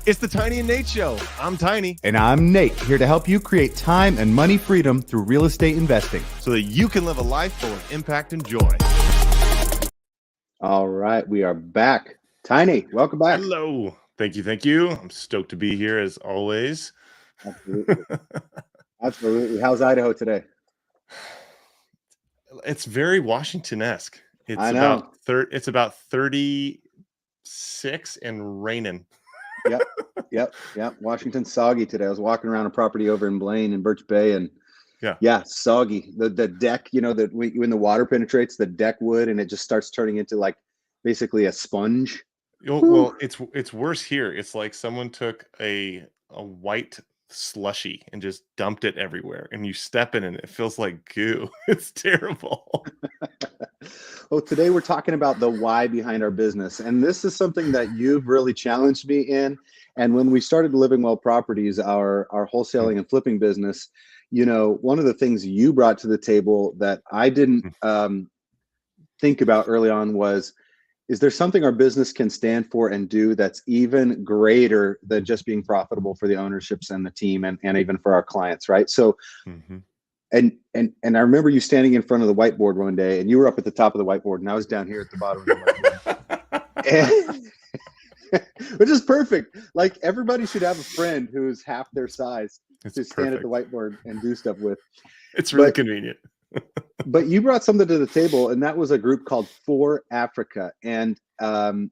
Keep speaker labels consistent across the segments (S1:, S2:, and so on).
S1: It's the Tiny and Nate Show. I'm Tiny.
S2: And I'm Nate, here to help you create time and money freedom through real estate investing,
S1: so that you can live a life full of impact and joy.
S3: All right, we are back. Tiny, welcome back.
S1: Hello. Thank you. I'm stoked to be here as always.
S3: Absolutely. How's Idaho today?
S1: It's very Washington-esque.
S3: I know.
S1: It's about 36 and raining.
S3: Yep. Washington's soggy today. I was walking around a property over in Blaine and Birch Bay, and yeah, soggy. The deck, that when the water penetrates the deck wood, and it just starts turning into like basically a sponge.
S1: Well, it's worse here. It's like someone took a white slushy and just dumped it everywhere, and you step in and it feels like goo. It's terrible.
S3: Well, today we're talking about the why behind our business, and this is something that you've really challenged me in. And when we started Living Well Properties, our wholesaling and flipping business, one of the things you brought to the table that I didn't think about early on was, is there something our business can stand for and do that's even greater than just being profitable for the ownerships and the team and even for our clients, right? So, and I remember you standing in front of the whiteboard one day, and you were up at the top of the whiteboard, and I was down here at the bottom of the whiteboard. Which is perfect. Like, everybody should have a friend who's half their size to stand at the whiteboard and do stuff with.
S1: It's really convenient.
S3: But you brought something to the table, and that was a group called For Africa. And I'm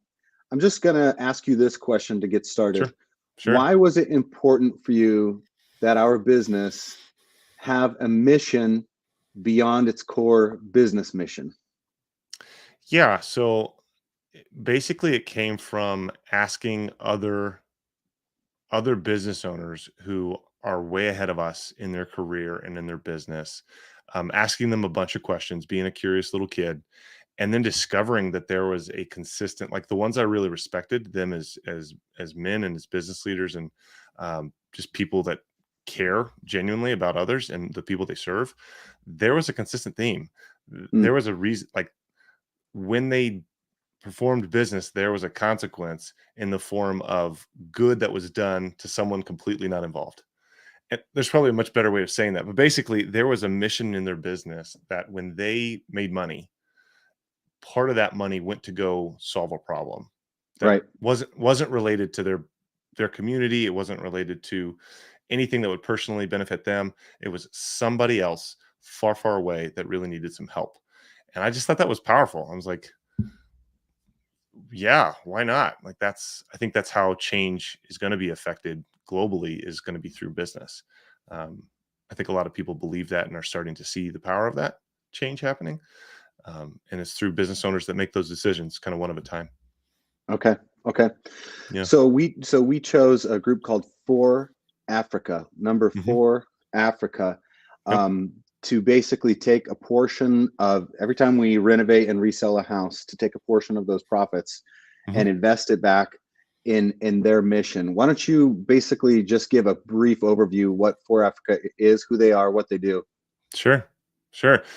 S3: just going to ask you this question to get started.
S1: Sure.
S3: Why was it important for you that our business have a mission beyond its core business mission?
S1: Yeah. So basically it came from asking other business owners who are way ahead of us in their career and in their business, asking them a bunch of questions, being a curious little kid, and then discovering that there was a consistent, like the ones I really respected them as men and as business leaders, and just people that care genuinely about others and the people they serve. There was a consistent theme. There was a reason, like when they performed business, there was a consequence in the form of good that was done to someone completely not involved. And there's probably a much better way of saying that, but basically there was a mission in their business that when they made money, part of that money went to go solve a problem that wasn't related to their community. It wasn't related to anything that would personally benefit them. It was somebody else far, far away that really needed some help. And I just thought that was powerful. I was like, yeah, why not? Like, I think that's how change is going to be affected globally, is going to be through business. I think a lot of people believe that and are starting to see the power of that change happening. And it's through business owners that make those decisions, kind of one at a time.
S3: Okay.
S1: Yeah.
S3: So we chose a group called For Africa, number 4 Africa, to basically take a portion of every time we renovate and resell a house, to take a portion of those profits and invest it back in their mission. Why don't you basically just give a brief overview what For Africa is, who they are, what they do?
S1: Sure.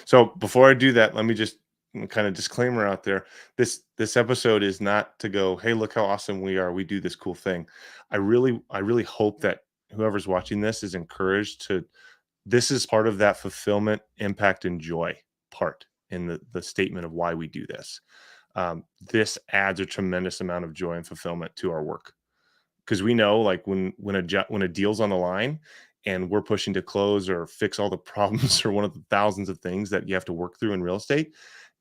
S1: So before I do that, let me just kind of disclaimer out there. This episode is not to go, hey, look how awesome we are, we do this cool thing. I really hope that whoever's watching this is encouraged to, this is part of that fulfillment, impact, and joy part in the statement of why we do this. This adds a tremendous amount of joy and fulfillment to our work, because we know, like, when a deal's on the line and we're pushing to close or fix all the problems or one of the thousands of things that you have to work through in real estate,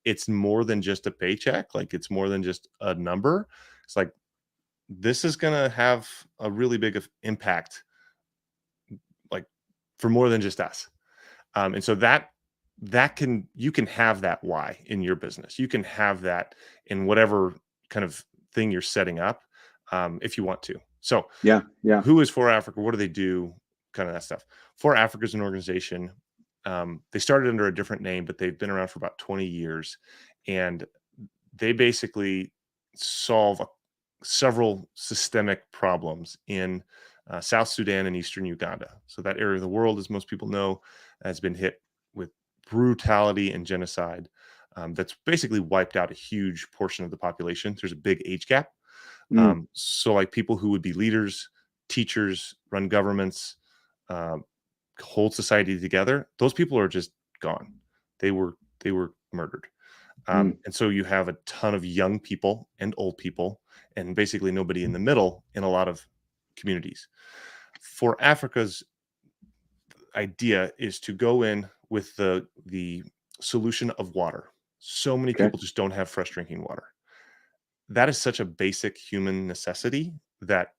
S1: it's more than just a paycheck. Like, it's more than just a number. It's like, this is going to have a really big impact, like, for more than just us. And so you can have that why in your business. You can have that in whatever kind of thing you're setting up, if you want to. So
S3: yeah.
S1: Who is For Africa? What do they do? Kind of that stuff. For Africa is an organization. They started under a different name, but they've been around for about 20 years. And they basically solve several systemic problems in South Sudan and Eastern Uganda. So that area of the world, as most people know, has been hit with brutality and genocide. That's basically wiped out a huge portion of the population. There's a big age gap.
S3: Mm.
S1: So like people who would be leaders, teachers, run governments, uh, hold society together, those people are just gone. They were murdered.
S3: Mm.
S1: And so you have a ton of young people and old people, and basically nobody in the middle in a lot of communities. For Africa's idea is to go in with the solution of water. So many
S3: Okay.
S1: people just don't have fresh drinking water. That is such a basic human necessity that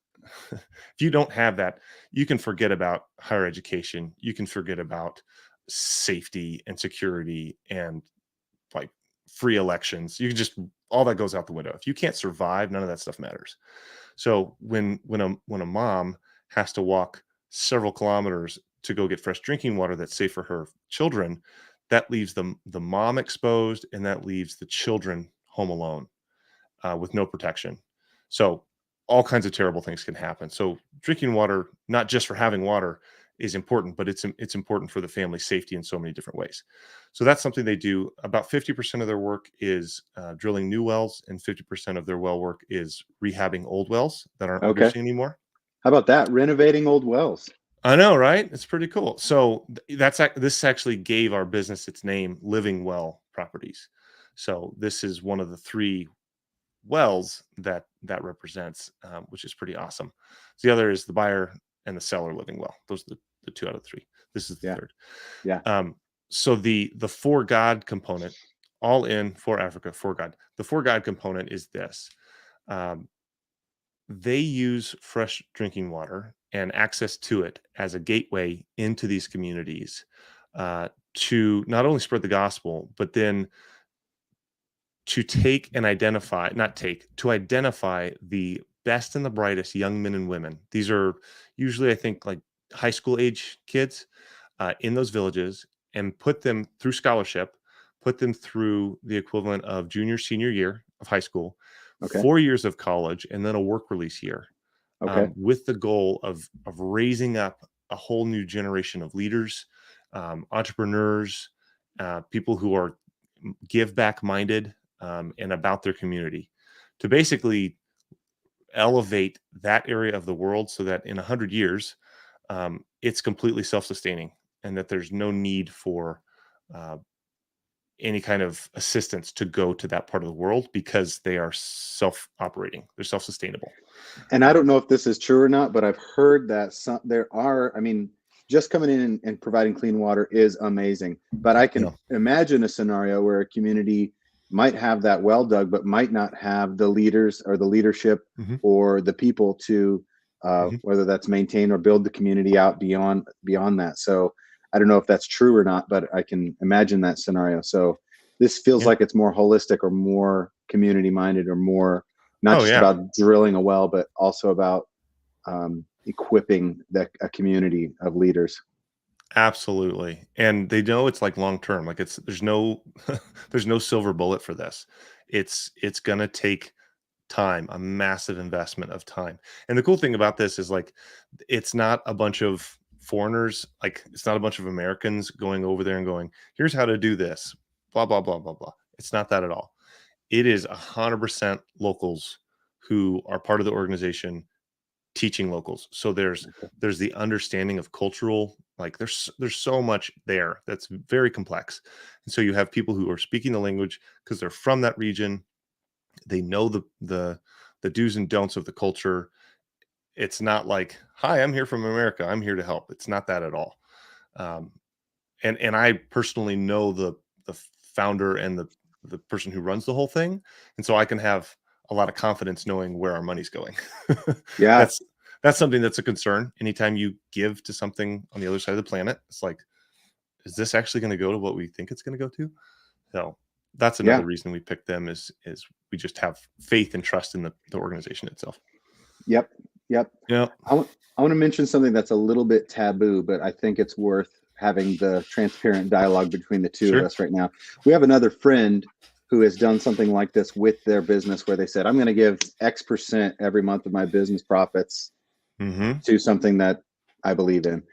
S1: if you don't have that, you can forget about higher education. You can forget about safety and security and like free elections. You can just all that goes out the window. If you can't survive, none of that stuff matters. So when a mom has to walk several kilometers to go get fresh drinking water that's safe for her children, that leaves the mom exposed, and that leaves the children home alone with no protection. So all kinds of terrible things can happen. So drinking water, not just for having water, is important, but it's important for the family safety in so many different ways. So that's something they do. About 50% of their work is drilling new wells, and 50% of their well work is rehabbing old wells that aren't
S3: Okay.
S1: producing anymore.
S3: How about that? Renovating old wells.
S1: I know, right? It's pretty cool. So this actually gave our business its name, Living Well Properties. So this is one of the three wells that represents, which is pretty awesome. So the other is the buyer and the seller living well. Those are the two out of three. This is the
S3: Yeah.
S1: third.
S3: Yeah.
S1: So the for God component, all in for Africa, for God. The for God component is this. Um, they use fresh drinking water and access to it as a gateway into these communities to not only spread the gospel, but then to take and identify, not take, to identify the best and the brightest young men and women. These are usually, I think, like high school age kids in those villages, and put them through scholarship, put them through the equivalent of junior, senior year of high school,
S3: Okay.
S1: 4 years of college, and then a work release year,
S3: Okay.
S1: with the goal of raising up a whole new generation of leaders, entrepreneurs, people who are give back minded, and about their community, to basically elevate that area of the world so that in 100 years it's completely self-sustaining, and that there's no need for uh, any kind of assistance to go to that part of the world, because they are self-operating, they're self-sustainable.
S3: And I don't know if this is true or not, but I've heard that there are, I mean, just coming in and providing clean water is amazing. But I can
S1: Yeah.
S3: imagine a scenario where a community might have that well dug, but might not have the leaders or the leadership
S1: Mhm.
S3: or the people to,
S1: Mhm.
S3: whether that's maintain or build the community out beyond that. So I don't know if that's true or not, but I can imagine that scenario. So this feels
S1: Yeah.
S3: like it's more holistic or more community minded or more not
S1: Oh
S3: just
S1: yeah.
S3: about drilling a well, but also about equipping a community of leaders.
S1: Absolutely. And they know it's like long term. Like there's no there's no silver bullet for this. It's gonna take time, a massive investment of time. And the cool thing about this is, like, it's not a bunch of foreigners, like it's not a bunch of Americans going over there and going, here's how to do this, blah, blah, blah, blah, blah. It's not that at all. It is 100% locals who are part of the organization, teaching locals. So there's the understanding of cultural, like there's so much there that's very complex. And so you have people who are speaking the language because they're from that region. They know the do's and don'ts of the culture. It's not like, hi, I'm here from America, I'm here to help. It's not that at all. um, and I personally know the founder and the person who runs the whole thing, and so I can have a lot of confidence knowing where our money's going.
S3: Yeah,
S1: that's that's something that's a concern anytime you give to something on the other side of the planet. It's like, is this actually going to go to what we think it's going to go to? So that's
S3: yeah,
S1: another reason we picked them, is we just have faith and trust in the organization itself.
S3: yep, yep.
S1: Yeah.
S3: I want to mention something that's a little bit taboo, but I think it's worth having the transparent dialogue between the two of
S1: Sure.
S3: us right now. We have another friend who has done something like this with their business where they said, I'm going to give X% every month of my business profits
S1: Hmm.
S3: to something that I believe in.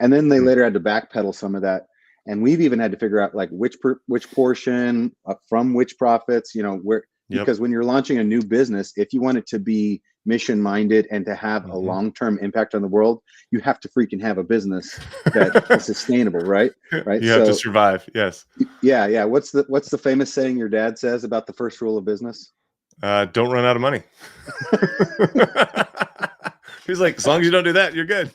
S3: And then they later had to backpedal some of that. And we've even had to figure out like which portion from which profits, where
S1: Yep.
S3: Because when you're launching a new business, if you want it to be mission minded and to have a long-term impact on the world, you have to freaking have a business that is sustainable, right? Right.
S1: You have to
S3: So
S1: survive. Yes.
S3: yeah. What's the famous saying your dad says about the first rule of business?
S1: Don't run out of money. He's like, as long as you don't do that, you're good.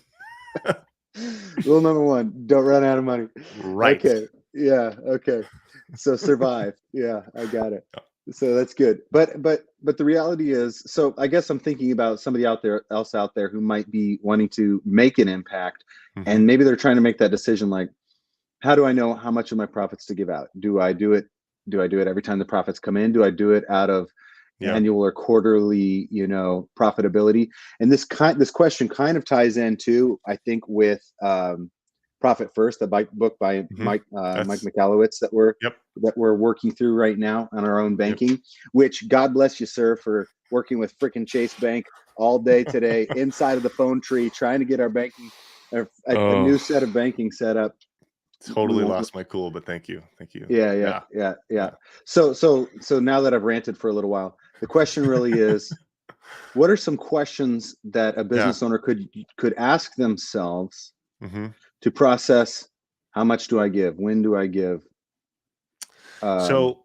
S3: Rule number one, don't run out of money.
S1: Right.
S3: Okay. Yeah. Okay. So survive. Yeah, I got it. So that's good. But the reality is, so I guess I'm thinking about somebody else out there who might be wanting to make an impact, and maybe they're trying to make that decision like, how do I know how much of my profits to give out? Do I do it every time the profits come in? Do I do it out of annual or quarterly, profitability? And this question kind of ties in too, I think, with Profit First, the book by Mike Michalowicz that we're working through right now on our own banking. Which, God bless you, sir, for working with frickin' Chase Bank all day today inside of the phone tree, trying to get our banking, a new set of banking set up.
S1: Totally lost my cool, but thank you.
S3: Yeah. So now that I've ranted for a little while, the question really is, what are some questions that a business owner could ask themselves to process? How much do I give? When do I give?
S1: So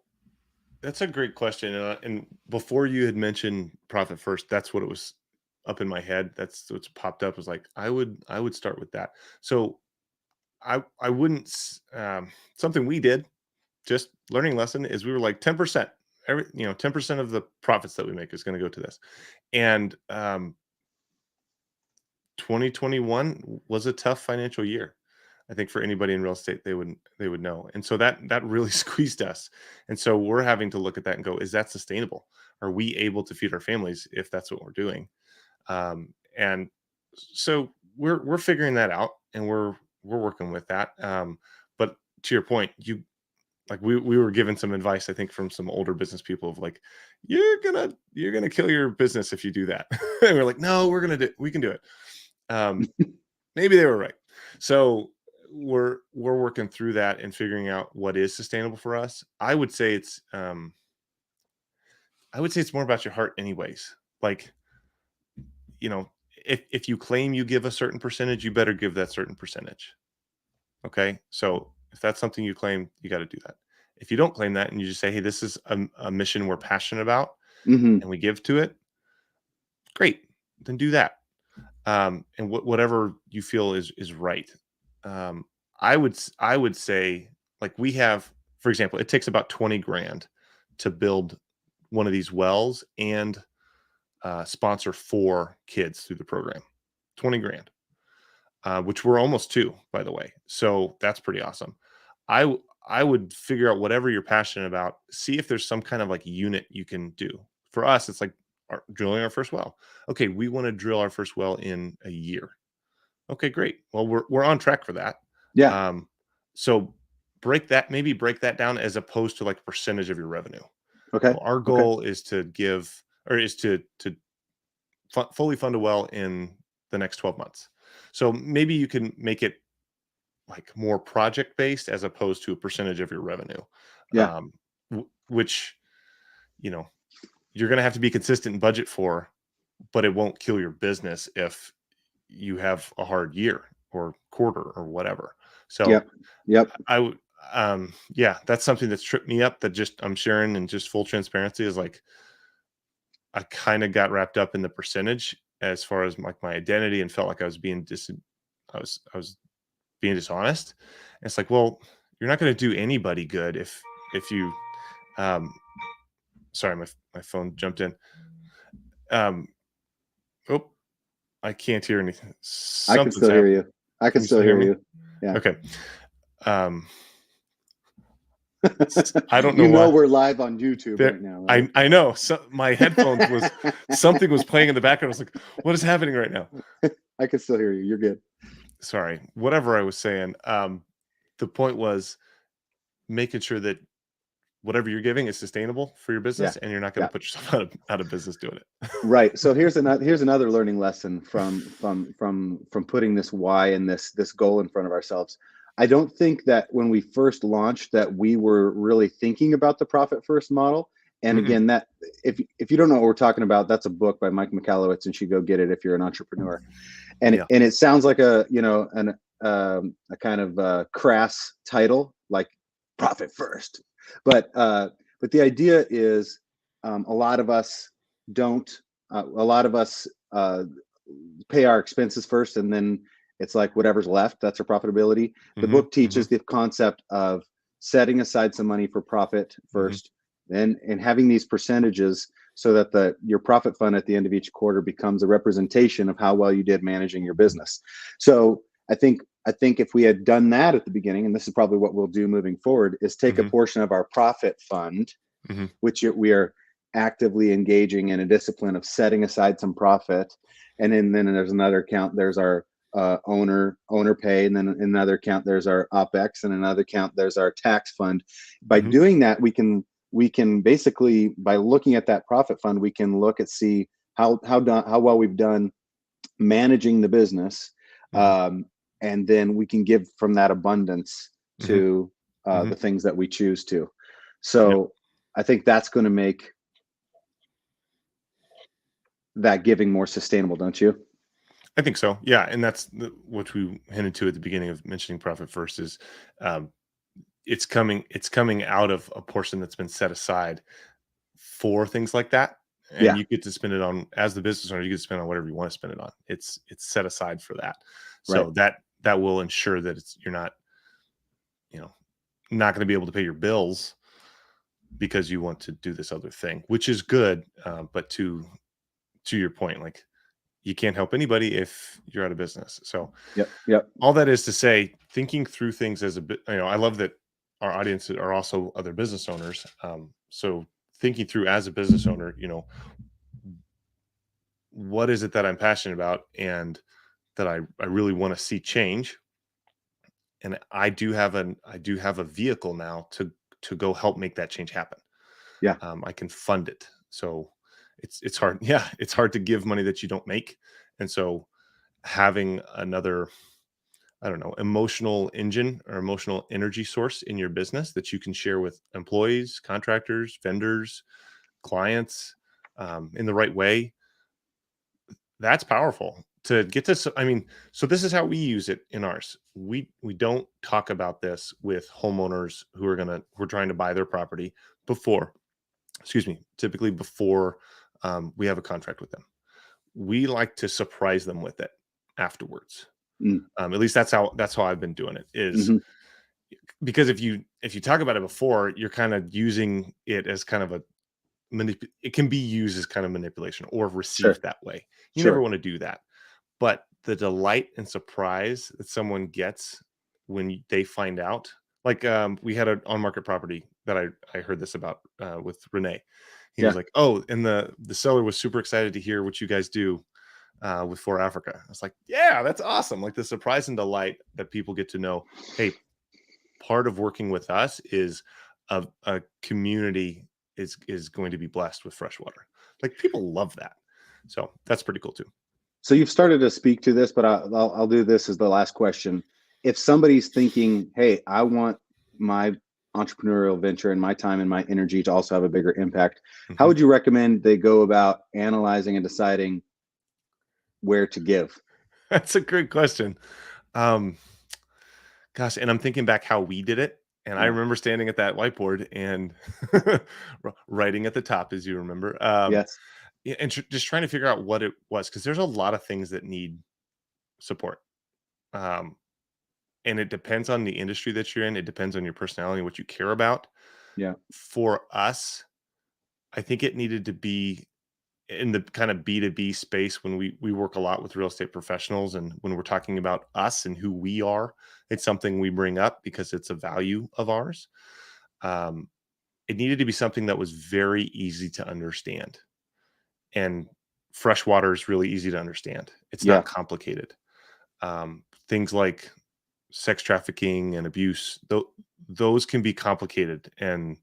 S1: that's a great question. And before you had mentioned Profit First, that's what it was up in my head. That's what's popped up, was like, I would start with that. So I wouldn't, something we did, just learning lesson, is we were like 10%, 10% of the profits that we make is going to go to this. And 2021 was a tough financial year. I think for anybody in real estate, they would know. And so that really squeezed us. And so we're having to look at that and go, is that sustainable? Are we able to feed our families if that's what we're doing? And so we're figuring that out, and we're working with that. But to your point, we were given some advice, I think, from some older business people of like, you're gonna kill your business if you do that. And we're like, no, we can do it. Maybe they were right. So we're working through that and figuring out what is sustainable for us. I would say it's more about your heart anyways. Like, if you claim you give a certain percentage, you better give that certain percentage. Okay. So if that's something you claim, you got to do that. If you don't claim that and you just say, hey, this is a mission we're passionate about, and we give to it, great, then do that. And whatever you feel is right. I would say, like, we have, for example, it takes about 20 grand to build one of these wells and sponsor 4 kids through the program. 20 grand, which we're almost to, by the way. So that's pretty awesome. I would figure out whatever you're passionate about, see if there's some kind of like unit you can do. For us, it's like drilling our first well. Okay, we want to drill our first well in a year. Okay, great. Well, we're on track for that.
S3: Yeah.
S1: So break that down as opposed to like a percentage of your revenue.
S3: Okay.
S1: Well, our goal is to give, or is to fully fund a well in the next 12 months. So maybe you can make it like more project based as opposed to a percentage of your revenue.
S3: Yeah.
S1: Which, you're going to have to be consistent in budget for, but it won't kill your business if you have a hard year or quarter or whatever. So
S3: yep.
S1: I would, that's something that's tripped me up, that just I'm sharing, and just full transparency is like, I kind of got wrapped up in the percentage as far as like my identity, and felt like I was being I was being dishonest. And it's like, well, you're not going to do anybody good if you, sorry, my phone jumped in. I can't hear anything.
S3: I can still hear you. I can still hear you. Yeah.
S1: Okay. I don't know.
S3: We're live on YouTube right now. Right?
S1: I know. So my headphones something was playing in the background. I was like, what is happening right now?
S3: I can still hear you. You're good.
S1: Sorry. Whatever I was saying. The point was making sure that whatever you're giving is sustainable for your business, and you're not going to put yourself out of business doing it.
S3: Right. So here's another learning lesson from putting this why and this goal in front of ourselves. I don't think that when we first launched that we were really thinking about the Profit First model. And
S1: Mm-mm.
S3: again, that if you don't know what we're talking about, that's a book by Mike Michalowicz, and you go get it if you're an entrepreneur.
S1: Yeah.
S3: And it sounds like a a kind of crass title like profit first, but the idea is a lot of us don't a lot of us pay our expenses first, and then it's like whatever's left, that's our profitability. The
S1: Hmm.
S3: book teaches the concept of setting aside some money for profit
S1: Hmm.
S3: first, then and having these percentages so that your profit fund at the end of each quarter becomes a representation of how well you did managing your business. So I think if we had done that at the beginning, and this is probably what we'll do moving forward, is take a
S1: Hmm.
S3: portion of our profit fund,
S1: Hmm.
S3: which we are actively engaging in a discipline of setting aside some profit, and then there's another account. There's our owner pay, and then in another account there's our OpEx, and another account there's our tax fund. By
S1: Hmm.
S3: doing that, we can basically, by looking at that profit fund, we can look at see how well we've done managing the business,
S1: Hmm.
S3: um, and then we can give from that abundance
S1: Hmm.
S3: to
S1: Hmm.
S3: the things that we choose to.
S1: Yep.
S3: So I think that's going to make that giving more sustainable, don't you?
S1: I think so. Yeah, and that's what we hinted to at the beginning of mentioning profit first is um, it's coming out of a portion that's been set aside for things like that, and
S3: Yeah,
S1: you get to spend it on as the business owner. You get to spend on whatever you want to spend it on. It's set aside for that,
S3: right.
S1: so that will ensure that you're not you know not going to be able to pay your bills because you want to do this other thing, which is good. But to your point, like you can't help anybody if you're out of business. So
S3: Yep, yep.
S1: all that is to say, thinking through things as a bit, I love that our audience are also other business owners. So thinking through as a business owner, what is it that I'm passionate about and that I really want to see change. And I do have a vehicle now to go help make that change happen.
S3: Yeah,
S1: I can fund it. So it's hard. Yeah, it's hard to give money that you don't make. And so having another, I don't know, emotional engine or emotional energy source in your business that you can share with employees, contractors, vendors, clients, in the right way, that's powerful to get this. I mean, so this is how we use it in ours. We don't talk about this with homeowners who are trying to buy their property before, excuse me, typically before we have a contract with them. We like to surprise them with it afterwards.
S3: mm,
S1: At least that's how I've been doing it. Is
S3: hmm,
S1: because if you talk about it before, you're kind of using it as kind of a it can be used as kind of manipulation or
S3: sure,
S1: received that way. You never
S3: sure.
S1: want to do that. But the delight and surprise that someone gets when they find out, like we had an on market property that I heard this about with Renee. He was
S3: Yeah,
S1: like, "Oh, and the seller was super excited to hear what you guys do with For Africa." I was like, "Yeah, that's awesome!" Like the surprise and delight that people get to know. Hey, part of working with us is a community is going to be blessed with fresh water. Like people love that, so that's pretty cool too.
S3: so you've started to speak to this, but I'll do this as the last question. If somebody's thinking, hey, I want my entrepreneurial venture and my time and my energy to also have a bigger impact, how
S1: Mhm.
S3: would you recommend they go about analyzing and deciding where to give?
S1: That's a great question. Um, Gosh, and I'm thinking back how we did it, and I
S3: Yeah.
S1: remember standing at that whiteboard and writing at the top, as you remember,
S3: Yes.
S1: yeah, and just trying to figure out what it was because there's a lot of things that need support, um, and it depends on the industry that you're in. It depends on your personality, what you care about.
S3: Yeah.
S1: For us, I think it needed to be in the kind of B2B space when we work a lot with real estate professionals, and when we're talking about us and who we are, it's something we bring up because it's a value of ours. Um, it needed to be something that was very easy to understand, and fresh water is really easy to understand. It's
S3: Yeah.
S1: not complicated. Things like sex trafficking and abuse, those can be complicated and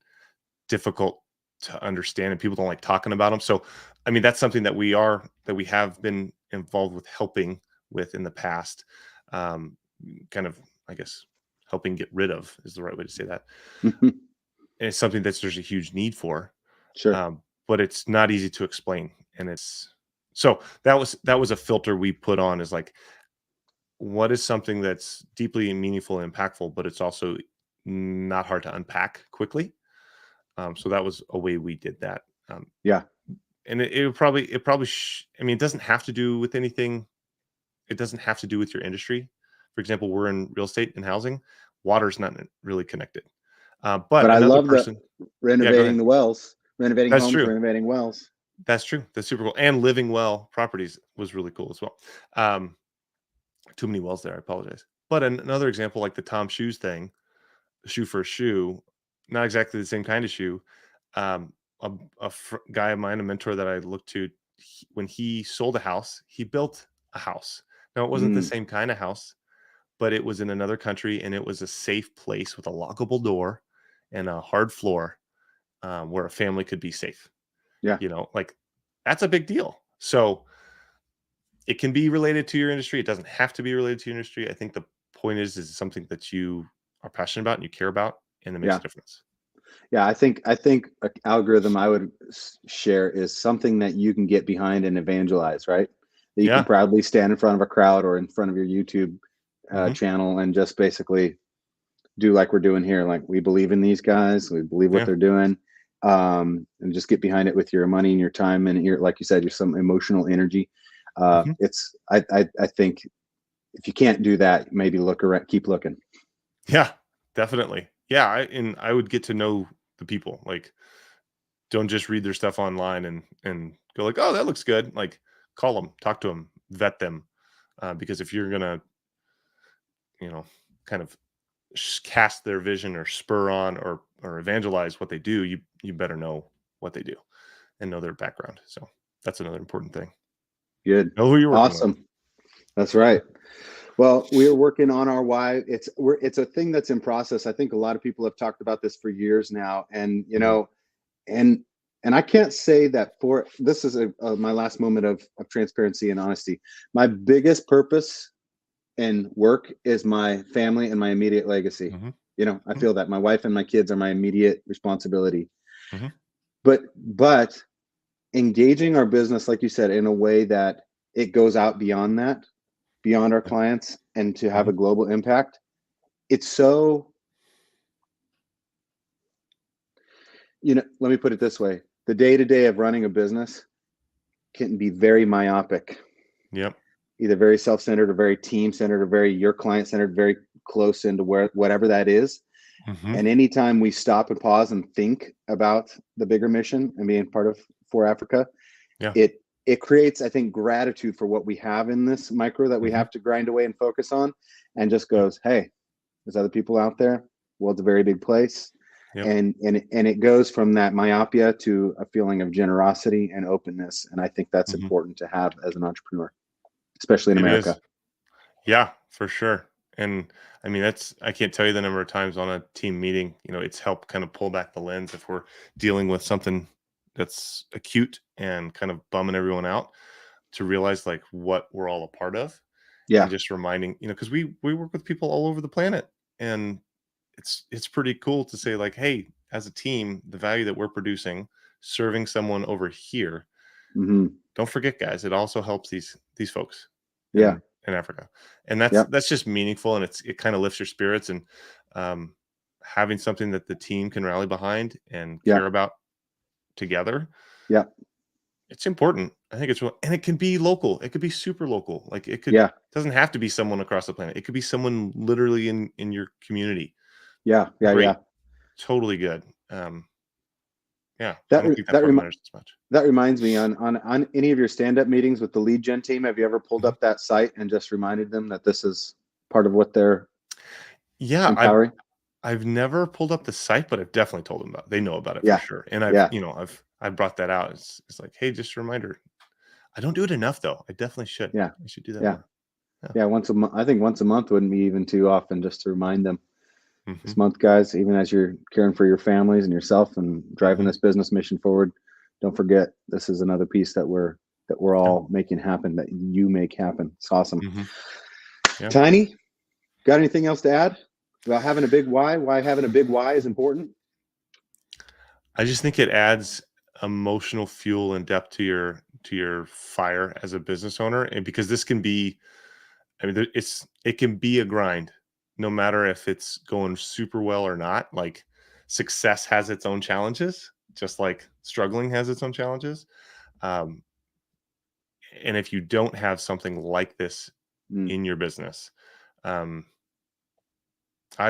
S1: difficult to understand, and people don't like talking about them. So, I mean, that's something that we have been involved with helping with in the past. Um, Kind of, I guess, helping get rid of is the right way to say that. And it's something that there's a huge need for.
S3: Sure.
S1: But it's not easy to explain. And so that was a filter we put on, is like, what is something that's deeply meaningful and impactful, but it's also not hard to unpack quickly. So that was a way we did that.
S3: Yeah.
S1: And I mean, it doesn't have to do with anything. It doesn't have to do with your industry. For example, we're in real estate and housing. Water's not really connected. But
S3: But I
S1: another
S3: love the
S1: person, yeah, go
S3: renovating
S1: ahead.
S3: the wells, renovating
S1: That's
S3: homes,
S1: true.
S3: renovating wells.
S1: That's true. That's super cool. And living well properties was really cool as well. Um, Too many wells there. I apologize. But another example, like the Tom Shoes thing, shoe for a shoe, not exactly the same kind of shoe. Um, guy of mine, a mentor that I looked to, when he sold a house, he built a house. Now, it wasn't the
S3: Mm,
S1: same kind of house, but it was in another country, and it was a safe place with a lockable door and a hard floor, where a family could be safe.
S3: yeah.
S1: Like, that's a big deal. So it can be related to your industry. It doesn't have to be related to your industry. I think the point is something that you are passionate about and you care about, and it makes
S3: Yeah.
S1: a difference.
S3: Yeah. I think an algorithm I would share is something that you can get behind and evangelize, right? That you can
S1: Yeah.
S3: proudly stand in front of a crowd or in front of your YouTube
S1: Hmm.
S3: channel and just basically do like we're doing here. Like, we believe in these guys, we believe what
S1: Yeah.
S3: they're doing, and just get behind it with your money and your time and your, like you said, your some emotional energy.
S1: Hmm.
S3: I think if you can't do that, maybe look around, keep looking.
S1: Yeah. Definitely. Yeah. I would get to know the people. Like, don't just read their stuff online and go like, oh, that looks good. Like, call them, talk to them, vet them. Because if you're gonna, you know, kind of cast their vision or spur on or evangelize what they do, you better know what they do and know their background. So that's another important thing.
S3: Good.
S1: Know who you're working with.
S3: Awesome. That's right. Well, we're working on our why. It's a thing that's in process. I think a lot of people have talked about this for years now, and
S1: Mhm.
S3: and I can't say that for this is my last moment of transparency and honesty. My biggest purpose in work is my family and my immediate legacy.
S1: Mhm.
S3: I
S1: Mhm.
S3: feel that my wife and my kids are my immediate responsibility.
S1: Mhm.
S3: But engaging our business, like you said, in a way that it goes out beyond that, beyond our
S1: Yeah.
S3: clients, and to have
S1: Mhm.
S3: a global impact. It's so, let me put it this way. The day-to-day of running a business can be very myopic,
S1: Yep.
S3: either very self-centered or very team-centered or very your client-centered, very close into where whatever that is.
S1: Mhm.
S3: And anytime we stop and pause and think about the bigger mission and being part of For Africa,
S1: Yeah.
S3: it creates, I think, gratitude for what we have in this micro that we
S1: Mhm.
S3: have to grind away and focus on, and just
S1: Yep.
S3: goes, hey, there's other people out there. World's a very big place.
S1: Yep.
S3: And it goes from that myopia to a feeling of generosity and openness. And I think that's
S1: Mhm.
S3: important to have as an entrepreneur, especially in
S1: It is.
S3: America.
S1: Yeah, for sure. And I mean, I can't tell you the number of times on a team meeting, it's helped kind of pull back the lens if we're dealing with something that's acute and kind of bumming everyone out, to realize like what we're all a part of, and
S3: Yeah.
S1: just reminding, because we work with people all over the planet, and it's pretty cool to say like, hey, as a team, the value that we're producing, serving someone over here,
S3: Hmm.
S1: don't forget, guys, it also helps these folks
S3: Yeah.
S1: in Africa. And that's
S3: Yep.
S1: that's just meaningful, and it kind of lifts your spirits, and um, having something that the team can rally behind and care
S3: Yep.
S1: about together.
S3: Yep.
S1: It's important. I think and it can be local. It could be super local. Like,
S3: Yeah.
S1: doesn't have to be someone across the planet. It could be someone literally in your community.
S3: Yeah. Yeah.
S1: Great,
S3: Yeah.
S1: totally good. Yeah, I
S3: That
S1: don't
S3: re-
S1: think that
S3: that
S1: part
S3: remi-
S1: matters as much.
S3: that reminds me, on any of your stand up meetings with the lead gen team, have you ever pulled
S1: Mhm.
S3: up that site and just reminded them that this is part of what they're
S1: Yeah,
S3: empowering?
S1: I've never pulled up the site, but I've definitely told them about. They know about it for
S3: Yeah.
S1: sure, and I've
S3: Yeah.
S1: you know I've brought that out. It's like, hey, just a reminder. I don't do it enough though. I definitely should.
S3: Yeah.
S1: I should do that
S3: Yeah.
S1: more. Yeah.
S3: Yeah. Once a month. I think once a month wouldn't be even too often, just to remind them
S1: Hmm.
S3: this month, guys, even as you're caring for your families and yourself and driving
S1: Hmm.
S3: this business mission forward, don't forget this is another piece that we're
S1: Yeah.
S3: all making happen, that you make happen. It's awesome.
S1: Hmm. Yeah.
S3: Tiny, got anything else to add about having a big why? Why having a big why is important?
S1: I just think it adds emotional fuel and depth to your fire as a business owner. And because this can be, I mean, it can be a grind, no matter if it's going super well or not. Like, success has its own challenges, just like struggling has its own challenges. Um, and if you don't have something like this
S3: Mm.
S1: in your business, I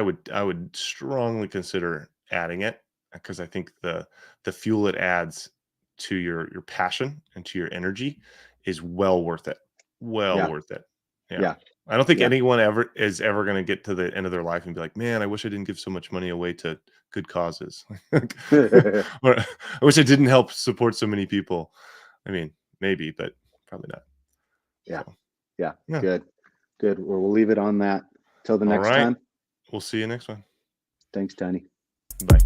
S1: would strongly consider adding it, because I think the fuel it adds to your passion and to your energy is well worth it. Well
S3: Yeah.
S1: worth it. Yeah.
S3: Yeah.
S1: I don't think
S3: Yeah.
S1: anyone is ever going to get to the end of their life and be like, man, I wish I didn't give so much money away to good causes. Or, I wish I didn't help support so many people. I mean, maybe, but probably not.
S3: Yeah.
S1: So,
S3: Yeah.
S1: yeah.
S3: Good. Well, we'll leave it on that. Till the
S1: All
S3: next
S1: right.
S3: time.
S1: We'll see you next one.
S3: Thanks, Tiny.
S1: Bye.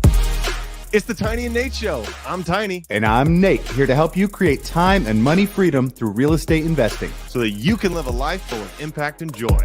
S4: It's the Tiny and Nate Show. I'm Tiny,
S2: And I'm Nate, here to help you create time and money freedom through real estate investing.
S4: so that you can live a life full of impact and joy.